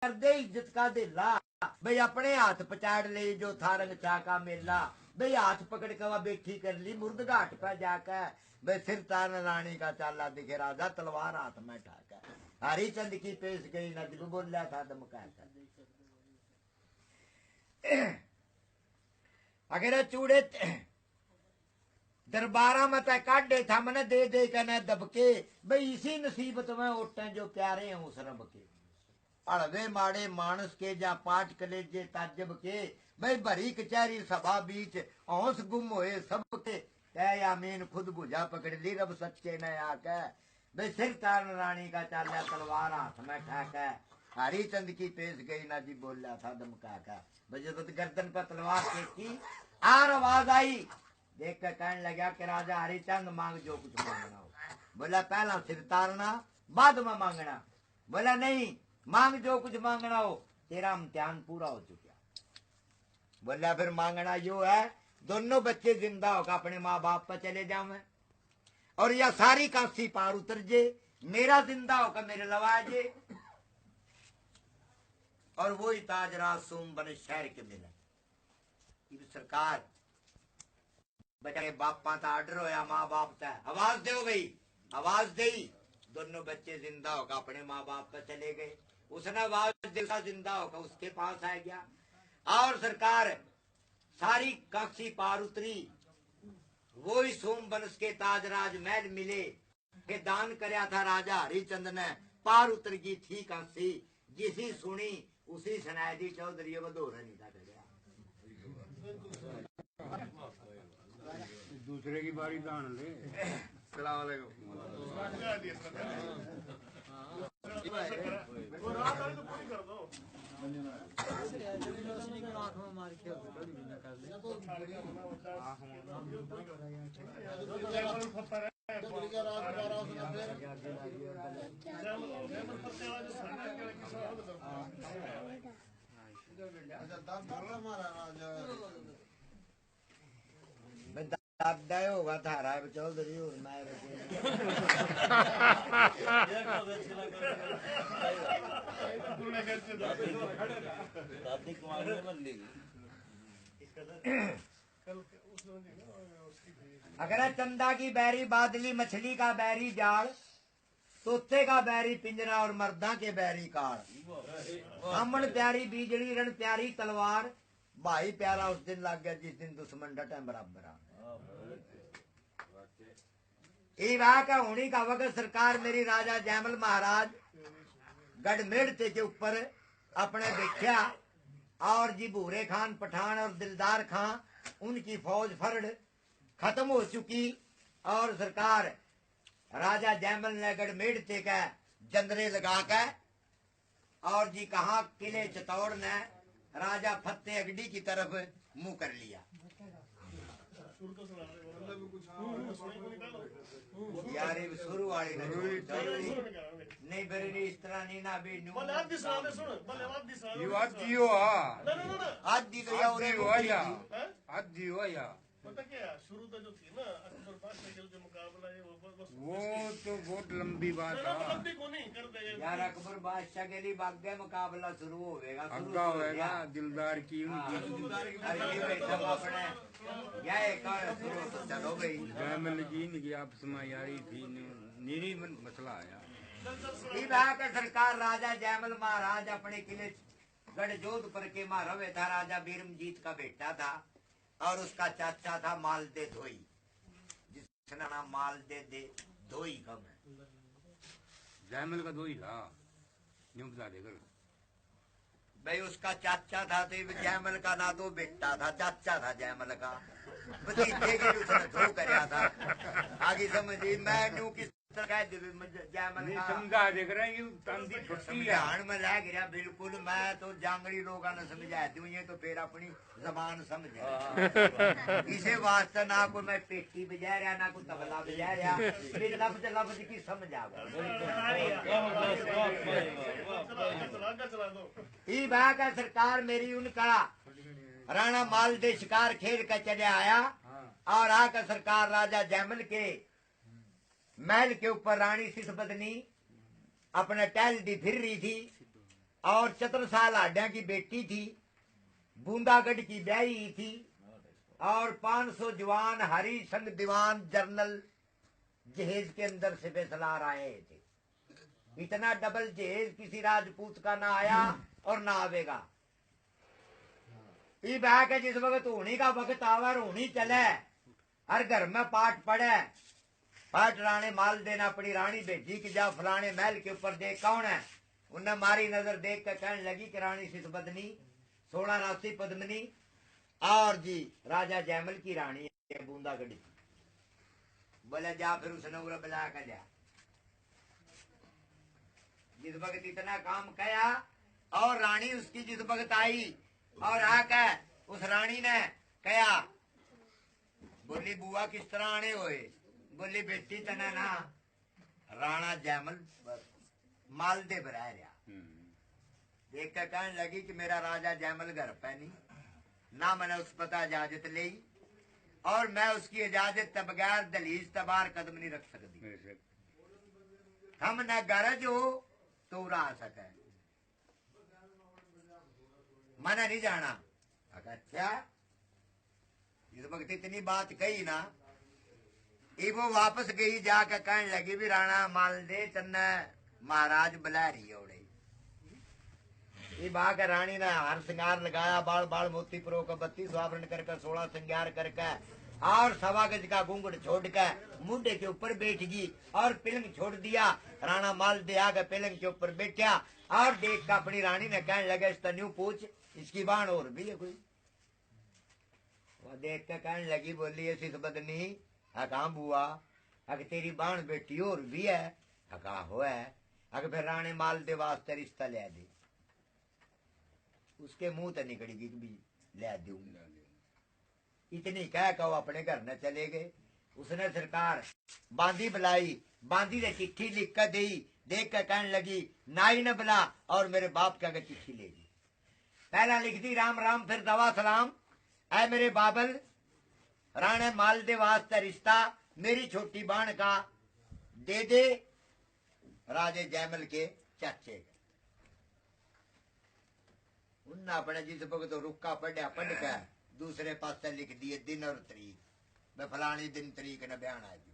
कर दे इज्जत का दिला भाई अपने हाथ पचाड़ ले जो था रंग चाका मेला भाई हाथ पकड़ के वह बैठी कर ली मुर्द घाट पर जाकर भाई सिर तारन रानी का चाला दिखे राजा तलवार हाथ में ठाकर हरिचंद की पेश गई नदी बोला था दमका अगर चूड़े दरबारा में तय काटे था मैंने दे दे कहना दबके भाई इसी नसीबत में उठे जो प्यारे हैं उस रब के अड़वे माड़े मानस के जा पाठ कलेजे ताजब के भाई भरी कचहरी सभा बीच औंस गुम होए सबके तय आमीन खुद बुझा पकड़ ली रब सच्चे ने आके भाई सिर तारन रानी का चाला तलवार हाथ में ठाका हरिचंद की पेश गई ना जी बोला था दमका का भाई जब गर्दन पर तलवार फेंकी आर आवाज आई देख कर कहने लगा कि राजा हरिचंद मांग जो कुछ मांगना हो बोला पहला सिर तारना बाद में मांगना बोला नहीं मांग जो कुछ मांगना हो तेरा इम्तिहान पूरा हो चुका बोला फिर मांगना यो है दोनों बच्चे जिंदा होकर अपने माँ बाप पर चले जावे और यह सारी काशी पार उतर जे मेरा जिंदा होकर मेरे लवाजे और वो ही ताजराज सोम बने शहर के मिले सरकार बच्चे बापा का आर्डर होया माँ बाप का आवाज दो गई आवाज दी दोनों बच्चे जिंदा होकर अपने माँ बाप पर चले गए उसने आवाज दिला जिंदा होकर उसके पास आ गया और सरकार सारी काशी पार उतरी वो ही सोम वंश के ताजराज महल मिले के दान करया था राजा हरिचंद ने पार उतर गई थी काशी जिसी सुनी उसी सुनाई चौधरी वधोरा नहीं था दूसरे की बारी दान ले सलाम दादा होगा थारा चौधरी और मैं अगर चंदा की बैरी बादली मछली का बैरी जाल तोते का बैरी पिंजरा और मर्दा के बैरी काल अमन प्यारी बीजड़ी रण प्यारी तलवार भाई प्यारा उस दिन लग गया जिस दिन दुश्मन डटे बराबर का होनी का वक्त सरकार मेरी राजा जयमल महाराज गढ़मेड़ के ऊपर अपने देखा और जी भूरे खान पठान और दिलदार खान उनकी फौज फरड़ खत्म हो चुकी और सरकार राजा जयमल ने गढ़मेड़ ते का जंदरे लगा के और जी कहा किले चित्तौड़ ने राजा फतेह अगड़ी की तरफ मुंह कर लिया यार शुरू वाली नहीं बरी इस तरह नहीं ना भी पता क्या शुरू तो जो थी ना अकबर बादशाह जो मुकाबला है वो तो बहुत लंबी बात है लंबी को नहीं कर दे यार अकबर बादशाह के लिए भाग्य मुकाबला शुरू होगा अग्गा होएगा दिलदार की चलो भाई जयमल की इनकी आपस में यारी थी निरी मसला आया के सरकार राजा जयमल महाराज अपने किले गढ़ जोधपुर के महारावे था राजा बीरमजीत का बेटा था और उसका चाचा था मालदे धोई जिसका नाम मालदे दे धोई कम है जयमल का धोई था यूं बता देकर भाई उसका चाचा था तो जयमल का ना तो बेटा था चाचा था जयमल का भतीजे के उसने धो करया था आगे समझी मैं न्यू किस तरह जयमल का समझा देख रहे हैं तंदी छुट्टी ध्यान में रह गया बिल्कुल मैं तो जांगड़ी लोगों ने समझा दूं ये तो फिर अपनी जबान समझे इसे वास्ते ना कोई मैं पेटी बजा रहा ना कोई तबला बजा रहा फिर लफ्ज लफ्ज की समझ आ गई का सरकार मेरी उनका राणा माल दे शिकार खेल कर चले आया और आकर सरकार राजा जयमल के महल के ऊपर रानी सिसबदनी अपने टहल दी फिर रही थी और चतुरसाल हाड्या की बेटी थी, बूंदागढ़ की ब्याही थी, और 500 जवान हरी संग दीवान जर्नल जहेज के अंदर से फैसला आए थे। इतना डबल जहेज किसी राजपूत का ना आया और ना आवेगा। ये बैक है जिस वक्त होनी का वक्त आवर होनी चले, हर घर में पाठ पढ़े। पाठ राणे माल देना अपनी रानी भेजी कि जा फलाने महल के ऊपर देख कौन है। उन्हें मारी नजर देख कर कहने लगी कि रानी सिसबदनी 16 राशि पद्मनी और जी राजा जयमल की रानी है बूंदागढ़। बोले जा फिर उसने उरा बुला कर जा। जिस वक्त इतना काम किया और रानी उसकी जिस वक्त आई और आकर उस रानी ने कहा, बोली बुआ किस तरह आने हुए। बोली बेटी तना ना राणा जयमल मालदे बरा रहा। देख कर कहने लगी कि मेरा राजा जयमल घर पे नहीं ना, मैंने उस पता इजाजत ली और मैं उसकी इजाजत बगैर दलीज तबार कदम नहीं रख सकती। हम न गरज हो तो उड़ा सके, मैंने नहीं जाना। अच्छा इस वक्त इतनी बात कही ना, ये वो वापस गई जाकर कहने लगी भी राणा माल दे तन्ने महाराज बुला रही है। ये बाग रानी ने हार श्रृंगार लगाया, बाल बाल मोती प्रो का 32 आवरण करके 16 श्रृंगार करके और 1.25 गज का घूंघट छोड़ के मुंडे के ऊपर बैठ गई और पिलंग छोड़ दिया। राणा माल दे आगे पिलंग के ऊपर बैठा और देख का अपनी रानी ने कहने लगा इस तन्यू पूछ इसकी बाण और भी है कोई। वो देख कर कहने लगी बोली ऐसी बदनी कहा बुआ अगर तेरी बाण बेटी और भी है। कहा हो है। अगर फिर राणे माल दे वास्ते रिश्ता ले दे। उसके मुंह तो निकलेगी कि ले दूंगा। इतनी कह वो अपने घर न चले गए। उसने सरकार बांदी बुलाई, बांदी ने चिट्ठी लिख कर दी। देख कर कहने लगी नाई न बुला और मेरे बाप का चिट्ठी लेगी। पहला लिख दी राम राम फिर दवा सलाम, ऐ मेरे बाबल राणे माल दे वास्ते रिश्ता मेरी छोटी बाण का दे दे राजे जयमल के चाचे का। उन्ना अपने जिस भगत तो रुक्का पढ़ा पढ़ के दूसरे पासे लिख दिए दिन और तरीक, मैं फलानी दिन तरीक न बयान आएगी।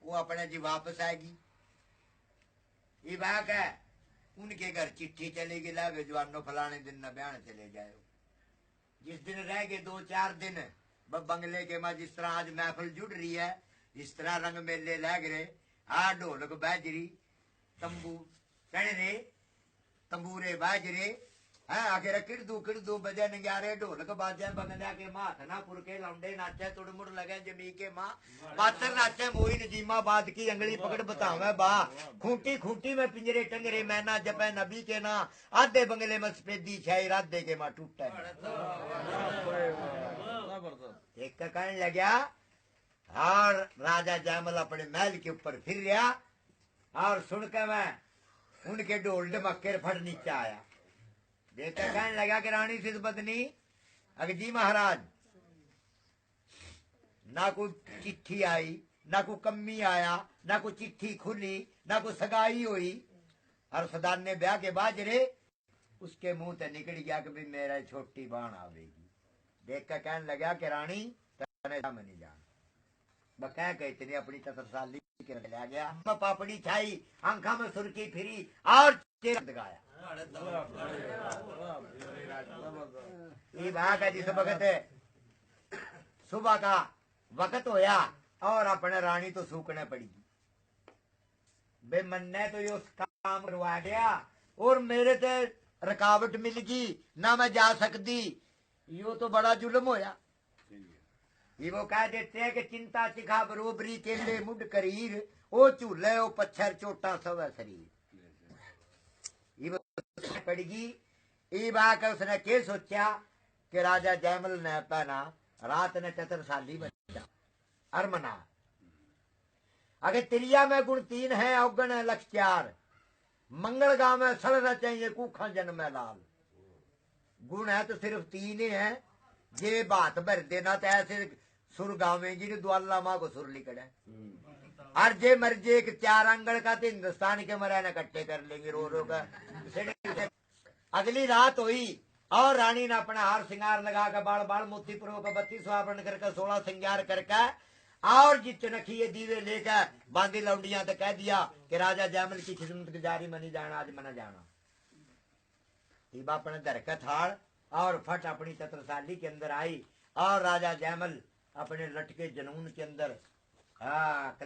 वो अपने जी वापस आएगी। ये बात है उनके घर चिट्ठी चलेगी लागे जवानों फलाने दिन न बयान चले जाए। जिस दिन रह गए 2-4 दिन बंगले के मां जिस तरह आज महफिल जुड़ रही है इस तरह रंग मेले लग रहे। हाँ ढोलक बाजरी तंबू चढ़ रे तंबूरे बाजरे है आखिर किड़दू बजे नंग्यारे ढोलक बाजे बंगलिया के माँ थनापुर के लौंडे नाचे तुड़मुड़ लगे जमी के माँ पातर नाचे मोई नजीमा बाद की अंगली पकड़ बतावे बा खूंटी खूंटी में पिंजरे टंगरे मैना जपे नबी के ना आधे बंगले में सफेदी छाई राधे के माँ टूटे। एक का कहने लगा और राजा जयमल अपने महल के ऊपर फिर रहा और सुनकर मैं उनके ढोल ढमक्के फट नीचे आया। देखकर कहने लगा कि रानी सिसबदनी अगर जी महाराज ना कोई चिट्ठी आई ना कोई कमी आया ना कोई चिट्ठी खुली ना कोई सगाई हुई और सदाने ब्याह के बाजरे उसके मुंह से निकल गया कि भी मेरा छोटी बाण आवेगी। देखकर कहने लगा कि रानी तने नहीं जान बकह के इतनी अपनी ततरसाली के रख लिया गया। पापड़ी छाई आंखा में सुर्खी फिरी और चेहरा गाया। ये बात है जिस वक्त सुबह का वक्त होया और अपने रानी तो सूखने पड़ेगी बे मन ने तो ये उसका काम करवा दिया और मेरे से रुकावट मिल गई ना मैं जा सकती। यो तो बड़ा जुल्म होया। ये वो कह देते हैं कि चिंता चिखा बरोबरी केले मुड करीर ओ झूले ओ पच्छर चोटा सब शरीर। ये पड़ेगी ये बात उसने के सोचा कि राजा जयमल ने पहना रात ने चतुरसाली बचा अरमना अगर तिरिया में गुण 3 है अवगण है लक्ष्य 4 मंगल गांव में सड़ चाहिए कूखा जन्म लाल। गुण है तो सिर्फ 3 ही है जे बात भर देना तो ऐसे सुर गावेंगी द्वाला माँ को सुर लिखना और जे मर्जे एक 4 अंगड़ का तो हिंदुस्तान के मरा न कट्टे कर लेंगे रो रो का। अगली रात हुई और रानी ने अपना हार श्रृंगार लगा कर बाल बाल मोती पुरो का 32 आवरण करके 16 श्रृंगार करके और जी चनखिए दीवे लेकर बांधी लौंडिया तो कह दिया कि राजा जयमल की खिदमत गुजारी मनी जाना, आज मना जाना। तीबा अपने दरकत हाड़ और फट अपनी छत्रसाली के अंदर आई और राजा जयमल अपने लटके जनून के अंदर